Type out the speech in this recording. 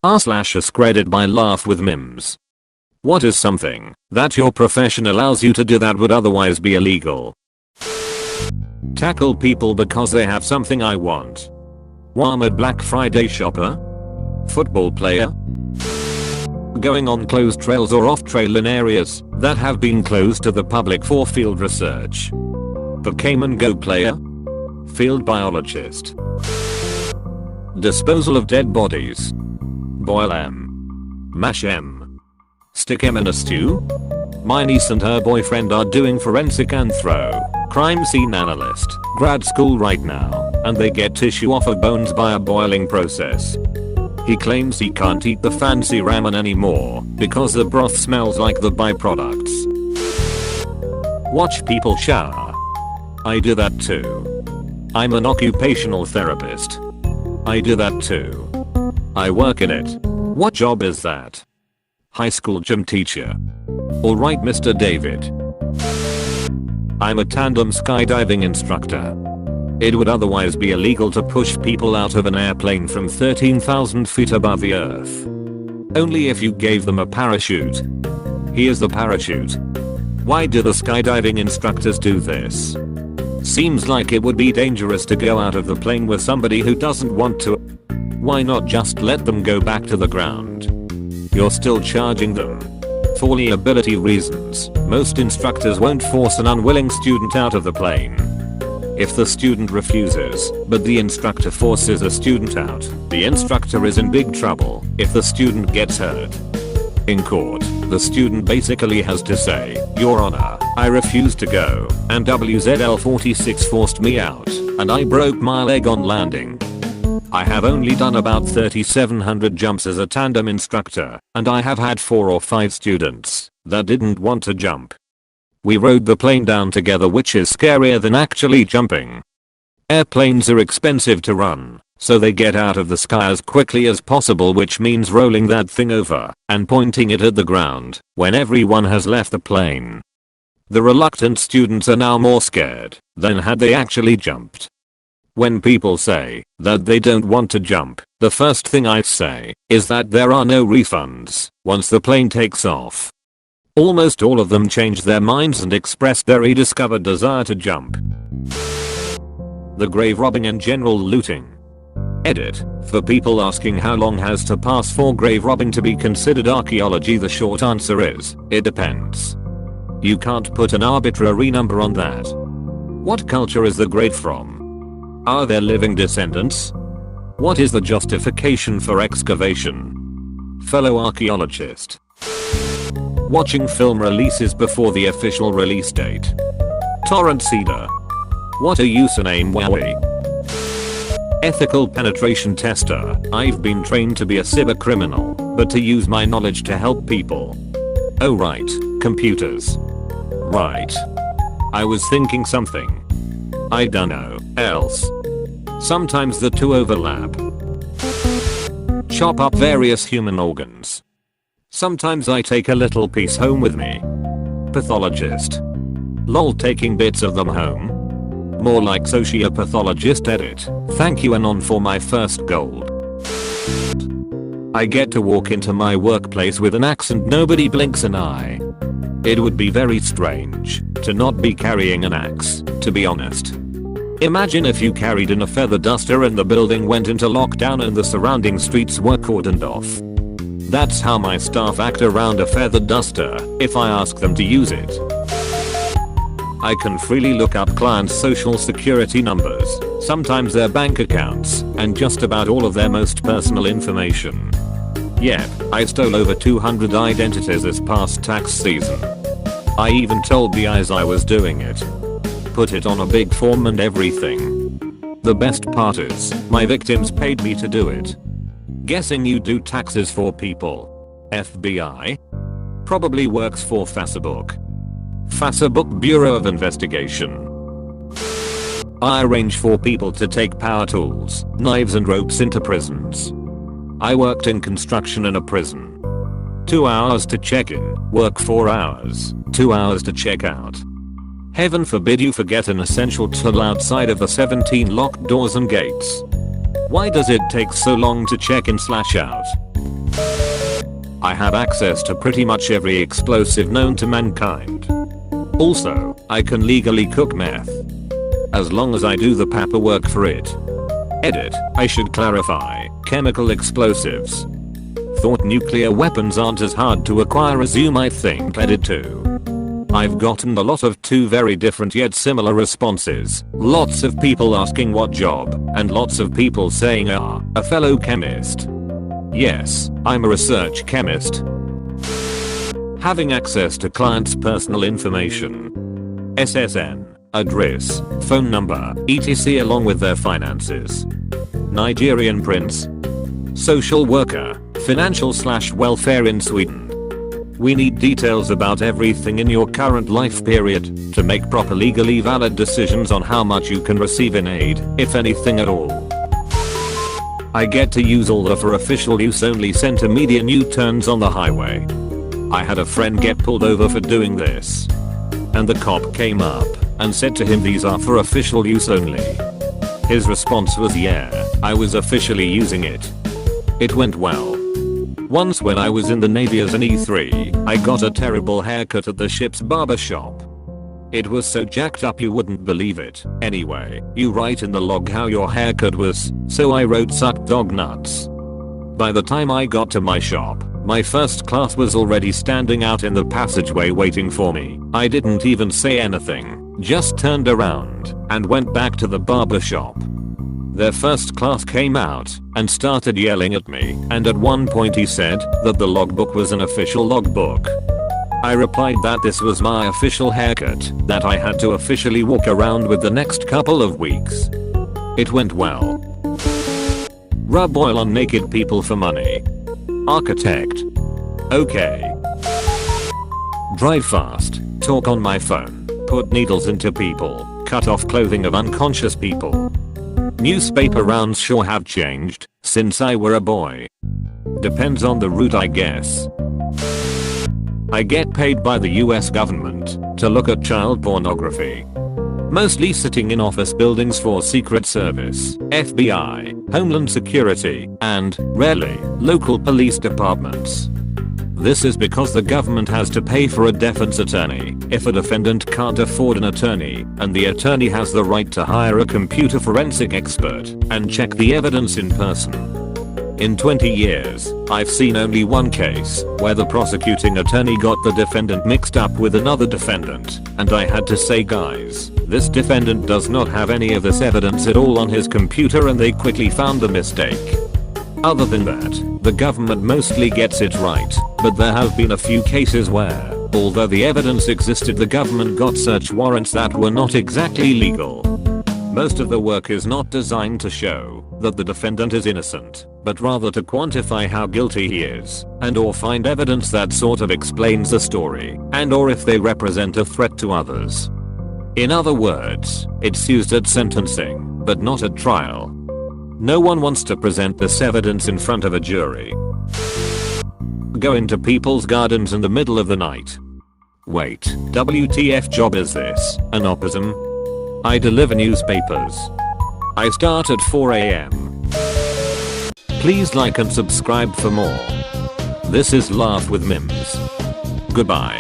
r/AskReddit by Laugh with Mims. What is something that your profession allows you to do that would otherwise be illegal? Tackle people because they have something I want. Armored Black Friday shopper? Football player? Going on closed trails or off trail in areas that have been closed to the public for field research. Pokemon Go player? Field biologist. Disposal of dead bodies. Boil M. Mash M. Stick M in a stew? My niece and her boyfriend are doing forensic anthro, crime scene analyst, grad school right now, and they get tissue off of bones by a boiling process. He claims he can't eat the fancy ramen anymore because the broth smells like the byproducts. Watch people shower. I do that too. I'm an occupational therapist. I do that too. I work in it. What job is that? High school gym teacher. Alright, Mr. David. I'm a tandem skydiving instructor. It would otherwise be illegal to push people out of an airplane from 13,000 feet above the earth. Only if you gave them a parachute. Here's the parachute. Why do the skydiving instructors do this? Seems like it would be dangerous to go out of the plane with somebody who doesn't want to. Why not just let them go back to the ground? You're still charging them. For liability reasons, most instructors won't force an unwilling student out of the plane. If the student refuses, but the instructor forces a student out, the instructor is in big trouble if the student gets hurt. In court, the student basically has to say, "Your Honor, I refuse to go, and WZL-46 forced me out, and I broke my leg on landing. I have only done about 3,700 jumps as a tandem instructor, and I have had 4 or 5 students that didn't want to jump. We rode the plane down together, which is scarier than actually jumping. Airplanes are expensive to run, so they get out of the sky as quickly as possible, which means rolling that thing over and pointing it at the ground when everyone has left the plane. The reluctant students are now more scared than had they actually jumped. When people say that they don't want to jump, the first thing I say is that there are no refunds once the plane takes off. Almost all of them change their minds and express their rediscovered desire to jump. The grave robbing and general looting. Edit. For people asking how long has to pass for grave robbing to be considered archaeology, the short answer is, it depends. You can't put an arbitrary number on that. What culture is the grave from? Are there living descendants? What is the justification for excavation? Fellow archaeologist. Watching film releases before the official release date. Torrent seeder. What a username, wowie. Ethical penetration tester. I've been trained to be a cybercriminal, but to use my knowledge to help people. Oh right, computers. Right. I was thinking something. I dunno else. Sometimes the two overlap. Chop up various human organs. Sometimes I take a little piece home with me. Pathologist. Lol, taking bits of them home. More like sociopathologist. Edit. Thank you Anon for my first gold. I get to walk into my workplace with an axe and nobody blinks an eye. It would be very strange to not be carrying an axe, to be honest. Imagine if you carried in a feather duster and the building went into lockdown and the surrounding streets were cordoned off. That's how my staff act around a feather duster if I ask them to use it. I can freely look up clients' social security numbers, sometimes their bank accounts, and just about all of their most personal information. Yep, I stole over 200 identities this past tax season. I even told the IRS I was doing it. Put it on a big form and everything. The best part is, my victims paid me to do it. Guessing you do taxes for people. FBI? Probably works for Facebook. Facebook Bureau of Investigation. I arrange for people to take power tools, knives and ropes into prisons. I worked in construction in a prison. 2 hours to check in, work 4 hours, 2 hours to check out. Heaven forbid you forget an essential tool outside of the 17 locked doors and gates. Why does it take so long to check in/out? I have access to pretty much every explosive known to mankind. Also, I can legally cook meth. As long as I do the paperwork for it. Edit, I should clarify, chemical explosives. Thought nuclear weapons aren't as hard to acquire as you might think. Edit 2. I've gotten a lot of two very different yet similar responses. Lots of people asking what job, and lots of people saying a fellow chemist. Yes, I'm a research chemist. Having access to clients' personal information. SSN, address, phone number, etc. along with their finances. Nigerian prince. Social worker, financial/welfare in Sweden. We need details about everything in your current life period to make proper legally valid decisions on how much you can receive in aid, if anything at all. I get to use all the for official use only center median U-turns on the highway. I had a friend get pulled over for doing this. And the cop came up and said to him these are for official use only. His response was yeah, I was officially using it. It went well. Once when I was in the Navy as an E3, I got a terrible haircut at the ship's barber shop. It was so jacked up you wouldn't believe it. Anyway, you write in the log how your haircut was, so I wrote sucked dog nuts. By the time I got to my shop, my first class was already standing out in the passageway waiting for me. I didn't even say anything, just turned around and went back to the barber shop. Their first class came out and started yelling at me, and at one point he said that the logbook was an official logbook. I replied that this was my official haircut that I had to officially walk around with the next couple of weeks. It went well. Rub oil on naked people for money. Architect. Okay. Drive fast, talk on my phone, put needles into people, cut off clothing of unconscious people. Newspaper rounds sure have changed since I were a boy. Depends on the route I guess. I get paid by the US government to look at child pornography. Mostly sitting in office buildings for Secret Service, FBI, Homeland Security, and, rarely, local police departments. This is because the government has to pay for a defense attorney if a defendant can't afford an attorney, and the attorney has the right to hire a computer forensic expert and check the evidence in person. In 20 years, I've seen only one case where the prosecuting attorney got the defendant mixed up with another defendant, and I had to say guys, this defendant does not have any of this evidence at all on his computer, and they quickly found the mistake. Other than that, the government mostly gets it right, but there have been a few cases where, although the evidence existed, the government got search warrants that were not exactly legal. Most of the work is not designed to show that the defendant is innocent, but rather to quantify how guilty he is, and or find evidence that sort of explains the story, and or if they represent a threat to others. In other words, it's used at sentencing, but not at trial. No one wants to present this evidence in front of a jury. Go into people's gardens in the middle of the night. Wait, WTF job is this? An opposum? I deliver newspapers. I start at 4 AM. Please like and subscribe for more. This is Laugh with Mims. Goodbye.